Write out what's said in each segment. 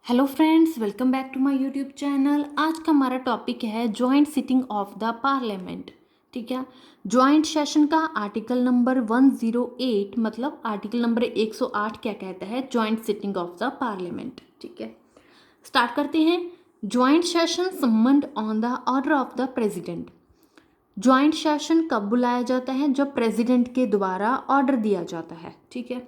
Hello friends, welcome back to my YouTube channel. आज का हमारा टॉपिक है joint sitting of the parliament. ठीक है, जॉइंट सेशन का आर्टिकल नंबर 108 मतलब आर्टिकल नंबर 108 क्या कहता है? Joint sitting of the parliament. ठीक है, स्टार्ट करते हैं। Joint session summoned on the order of the president. Joint session कब बुलाया जाता है? जब प्रेजिडेंट के द्वारा ऑर्डर दिया जाता है। ठीक है,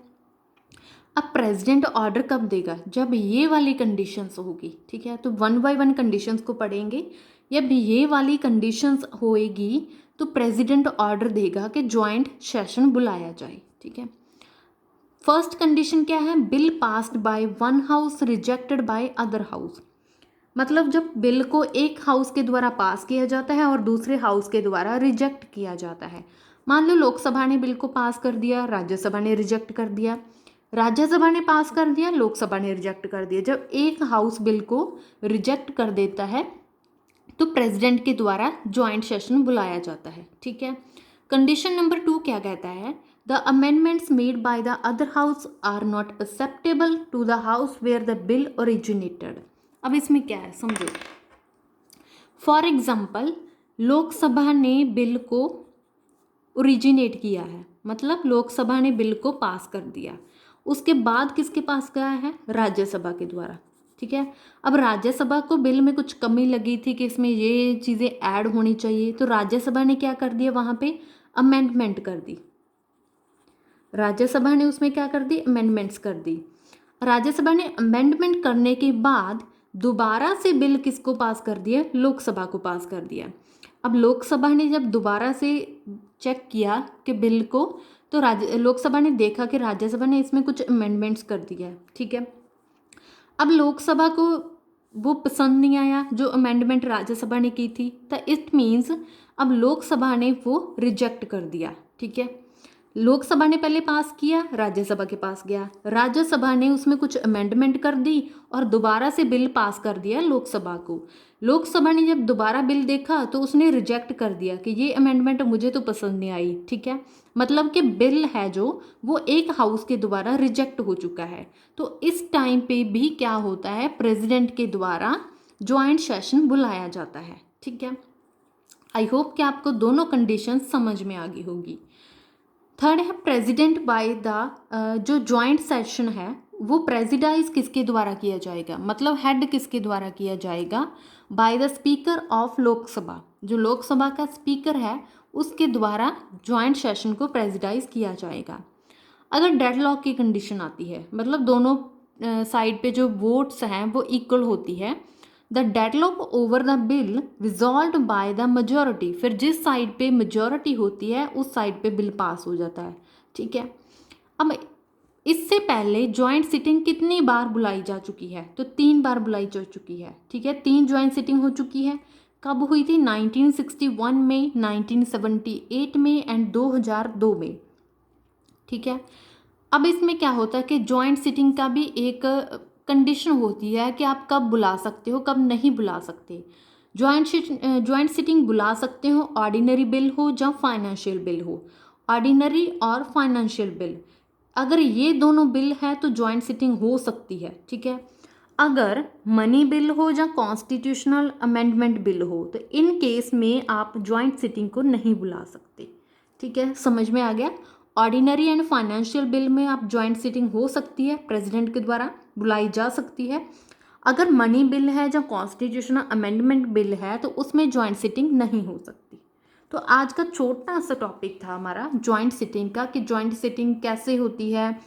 अब प्रेसिडेंट ऑर्डर कब देगा? जब ये वाली कंडीशंस होगी। ठीक है, तो वन बाय वन कंडीशंस को पढ़ेंगे। जब ये वाली कंडीशंस होएगी तो प्रेसिडेंट ऑर्डर देगा कि जॉइंट सेशन बुलाया जाए। ठीक है, फर्स्ट कंडीशन क्या है? Bill passed by one house rejected by other house. मतलब जब बिल को एक हाउस के द्वारा पास किया जाता है और दूसरे हाउस के द्वारा रिजेक्ट किया जाता है। मान लो लोकसभा ने बिल को पास कर दिया, राज्यसभा ने रिजेक्ट कर दिया, राज्यसभा ने पास कर दिया, लोकसभा ने रिजेक्ट कर दिया। जब एक हाउस बिल को रिजेक्ट कर देता है तो प्रेसिडेंट के द्वारा जॉइंट सेशन बुलाया जाता है। ठीक है, कंडीशन नंबर 2 क्या कहता है? The amendments made by the other house are not acceptable to the house where the bill originated. अब इसमें क्या है समझो। फॉर एग्जाम्पल, लोकसभा ने बिल को ओरिजिनेट किया है, मतलब लोकसभा ने बिल को पास कर दिया। उसके बाद किसके पास गया है? राज्यसभा के द्वारा। ठीक है, अब राज्यसभा को बिल में कुछ कमी लगी थी कि इसमें ये चीज़ें ऐड होनी चाहिए, तो राज्यसभा ने क्या कर दिया? वहाँ पे अमेंडमेंट कर दी। राज्यसभा ने उसमें क्या कर दी? अमेंडमेंट्स कर दी। राज्यसभा ने अमेंडमेंट करने के बाद दोबारा से बिल किसको पास कर दिया? लोकसभा को पास कर दिया। अब लोकसभा ने जब दोबारा से चेक किया कि बिल को, तो लोकसभा ने देखा कि राज्यसभा ने इसमें कुछ अमेंडमेंट्स कर दिया है। ठीक है, अब लोकसभा को वो पसंद नहीं आया जो अमेंडमेंट राज्यसभा ने की थी, तो इट मीन्स अब लोकसभा ने वो रिजेक्ट कर दिया। ठीक है, लोकसभा ने पहले पास किया, राज्यसभा के पास गया, राज्यसभा ने उसमें कुछ अमेंडमेंट कर दी और दोबारा से बिल पास कर दिया लोकसभा को। लोकसभा ने जब दोबारा बिल देखा तो उसने रिजेक्ट कर दिया कि ये अमेंडमेंट मुझे तो पसंद नहीं आई। ठीक है, मतलब कि बिल है जो वो एक हाउस के द्वारा रिजेक्ट हो चुका है। तो इस टाइम पे भी क्या होता है? प्रेसिडेंट के द्वारा ज्वाइंट सेशन बुलाया जाता है। ठीक है, आई होप कि आपको दोनों कंडीशन समझ में आ गई होगी। थर्ड है प्रेसिडेंट बाय द जो ज्वाइंट सेशन है वो प्रेसिडाइज किसके द्वारा किया जाएगा? मतलब हेड किसके द्वारा किया जाएगा? By the speaker of Lok Sabha. जो लोकसभा का स्पीकर है उसके द्वारा ज्वाइंट सेशन को प्रेसिडाइज किया जाएगा। अगर डेडलॉक की कंडीशन आती है, मतलब दोनों साइड पे जो वोट्स हैं वो इक्वल होती है, the deadlock over the bill resolve by the majority, फिर जिस साइड पे मेजोरिटी होती है उस साइड पे बिल पास हो जाता है। ठीक है, अब इससे पहले ज्वाइंट सिटिंग कितनी बार बुलाई जा चुकी है? तो 3 बार बुलाई जा चुकी है। ठीक है, 3 ज्वाइंट सिटिंग हो चुकी है। कब हुई थी? 1961 में, 1978 में एंड 2002 में। ठीक है, अब इसमें क्या होता है कि ज्वाइंट सिटिंग का भी एक कंडीशन होती है कि आप कब बुला सकते हो, कब नहीं बुला सकते। ज्वाइंट सिटिंग बुला सकते हो ऑर्डिनरी बिल हो या फाइनेंशियल बिल हो। ऑर्डिनरी और फाइनेंशियल बिल, अगर ये दोनों बिल है तो ज्वाइंट सिटिंग हो सकती है। ठीक है, अगर मनी बिल हो या कॉन्स्टिट्यूशनल अमेंडमेंट बिल हो तो इन केस में आप ज्वाइंट सिटिंग को नहीं बुला सकते। ठीक है, समझ में आ गया? ऑर्डिनरी एंड फाइनेंशियल बिल में आप ज्वाइंट सिटिंग हो सकती है, प्रेसिडेंट के द्वारा बुलाई जा सकती है। अगर मनी बिल है या कॉन्स्टिट्यूशनल अमेंडमेंट बिल है तो उसमें ज्वाइंट सिटिंग नहीं हो सकती। तो आज का छोटा सा टॉपिक था हमारा ज्वाइंट सिटिंग का, कि ज्वाइंट सिटिंग कैसे होती है,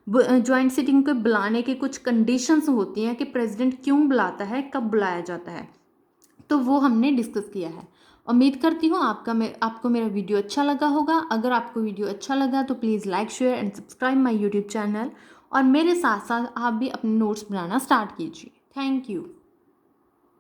ज्वाइंट सिटिंग को बुलाने की कुछ कंडीशंस होती हैं कि प्रेसिडेंट क्यों बुलाता है, कब बुलाया जाता है, तो वो हमने डिस्कस किया है। उम्मीद करती हूँ आपको मेरा वीडियो अच्छा लगा होगा। अगर आपको वीडियो अच्छा लगा तो please like, share and subscribe my YouTube channel, और मेरे साथ साथ आप भी अपने नोट्स बनाना स्टार्ट कीजिए। Thank you.